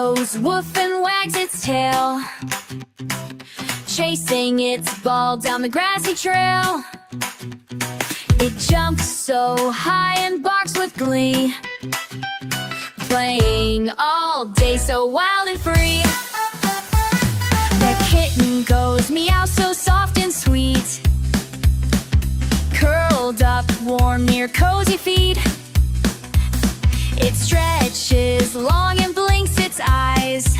goes woof and wags its tail, chasing its ball down the grassy trail. It jumps so high and barks with glee, playing all day so wild and free. The kitten goes meow so soft and sweet, curled up warm near cozy feet. It stretches long and blinks its eyes,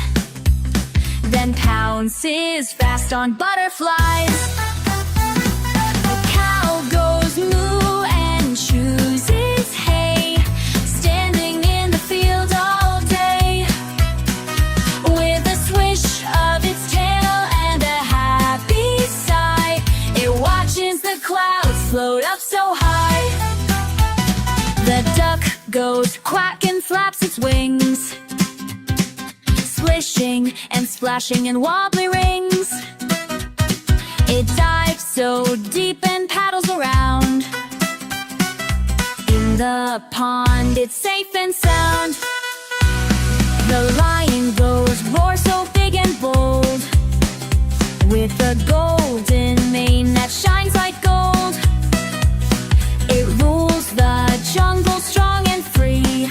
then pounces fast on butterflies. The cow goes moo and chews its hay, standing in the field all day. With a swish of its tail and a happy sigh, it watches the clouds float up so high. The duck goes quack and flaps its wings, splishing and splashing in wobbly rings. It dives so deep and paddles around. In the pond it's safe and sound. The lion goes roar so big and bold, with a golden mane that shines like gold. It rules the jungle strong and free,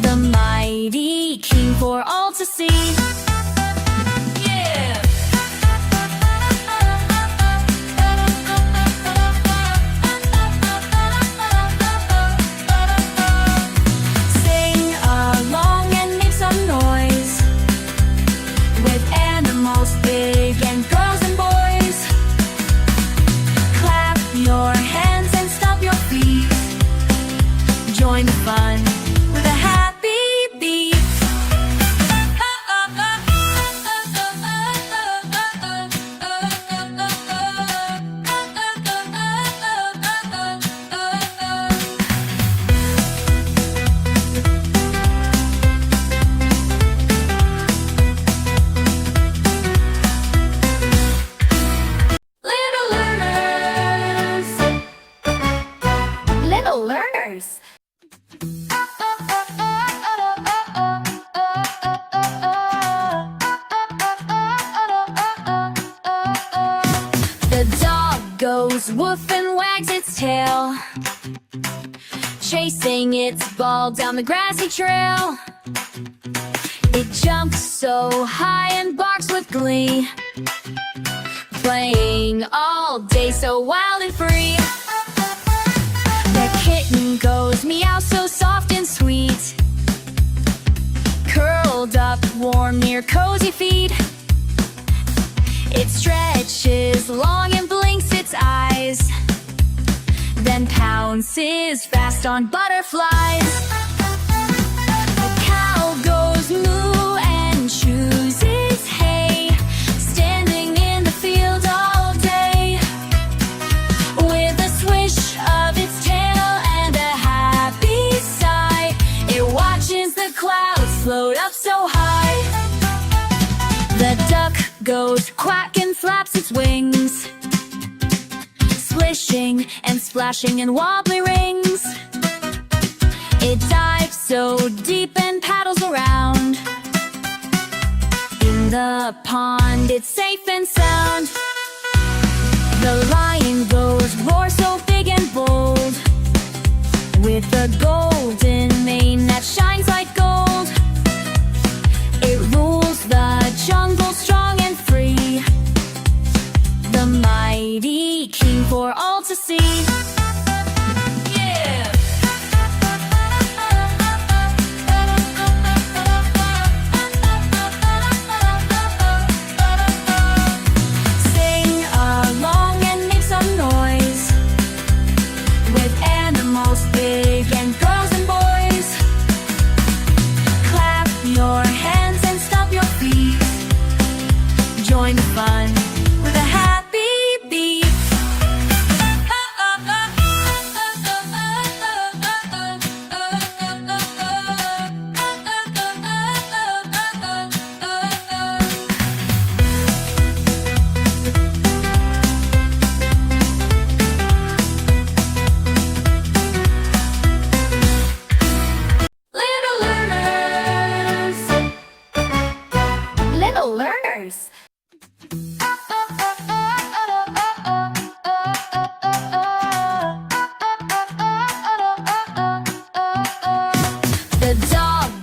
the mighty king for all to see. Yeah! Sing along and make some noise, with animals big and girls and boys. Clap your hands and stomp your feet, join the fun with a happy beat. Little learners, little learners. The dog goes woof and wags its tail, chasing its ball down the grassy trail. It jumps so high and barks with glee, playing all day so wild and free. The kitten goes meow so soft and sweet, curled up warm near cozy feet. It stretches long and blinks its eyes, then pounces fast on butterflies. The cow goes moo and chews its hay, standing in the field all day. With a swish of its tail and a happy sigh, it watches the clouds float up so high. The duck goes quack and flaps its wings, splishing and splashing in wobbly rings. It dives so deep and paddles around. In the pond it's safe and sound. The lion goes roar so big and bold, with a golden mane that shines like gold. It rules the jungle strong and free, the mighty king for all to see. Yeah! Sing along and make some noise, with animals big and girls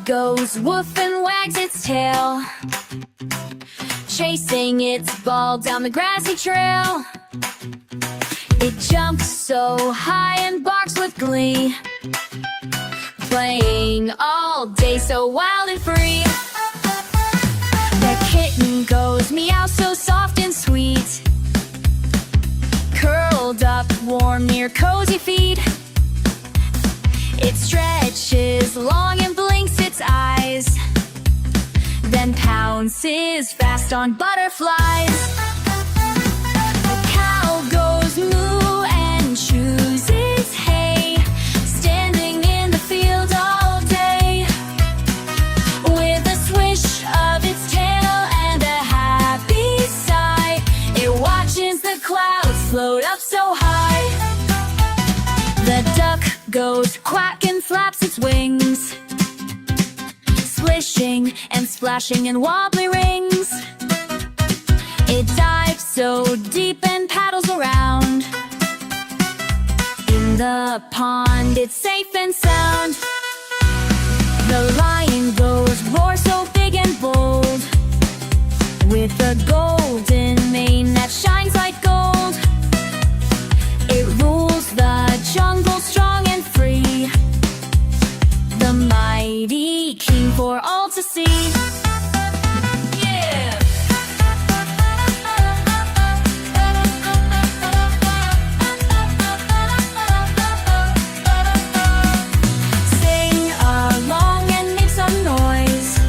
goes woof and wags its tail, chasing its ball down the grassy trail. It jumps so high and barks with glee, playing all day so wild and free. The kitten goes meow so soft and sweet, curled up warm near cozy feet. It stretches long and blinks its eyes, then pounces fast on butterflies. The cow goes moo and chews its hay, standing in the field all day. With a swish of its tail and a happy sigh, it watches the clouds float up so high. The duck goes quack and flaps its wings, splishing and splashing in wobbly rings. It dives so deep and paddles around. In the pond it's safe and sound. The lion goes roar so big and bold, with a golden mane that shines like gold. It rules the jungle strong and free, the mighty king for all to see. Yeah! Sing along and make some noise,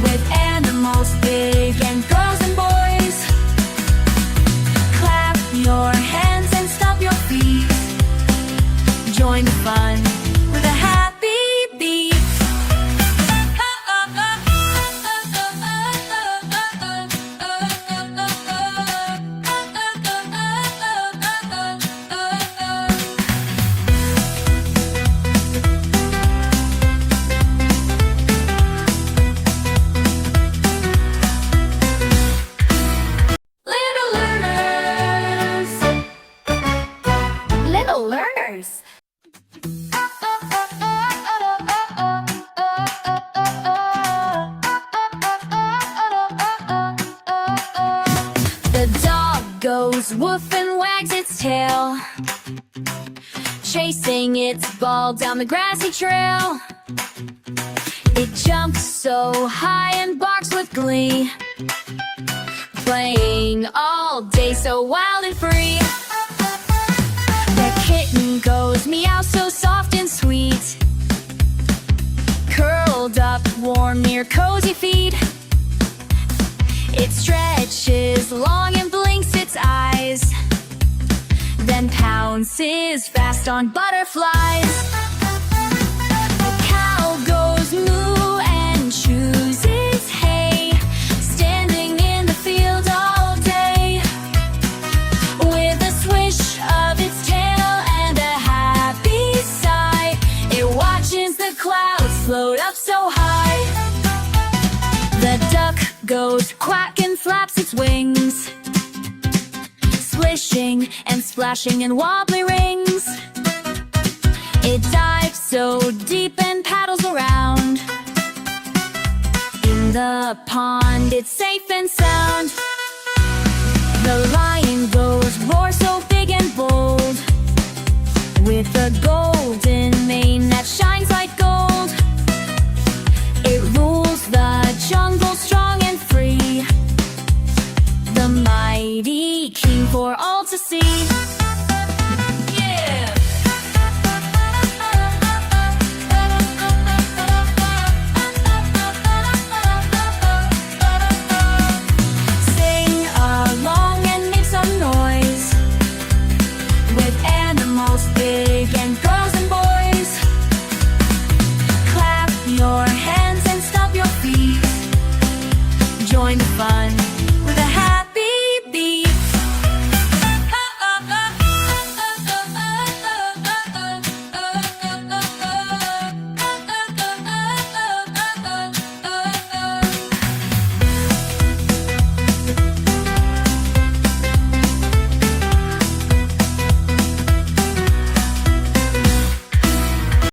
with animals big and girls and boys. Clap your hands and stomp your feet, join the fun with a happy beat. Little learners, little learners. The dog goes woof and wags its tail, chasing its ball down the grassy trail. It jumps so high and barks with glee, playing all day so wild and free. The kitten goes meow so soft and sweet, curled up warm near cozy feet. It stretches long and blinks its eyes, then pounces fast on butterflies. The cow goes moo and chews its hay, standing in the field all day. With a swish of its tail and a happy sigh, it watches the clouds float up so high. The duck goes quack and flaps its wings, splishing and splashing in wobbly rings. It dives so deep and paddles around. In the pond it's safe and sound. The lion goes roar so big and bold, with a golden mane that shines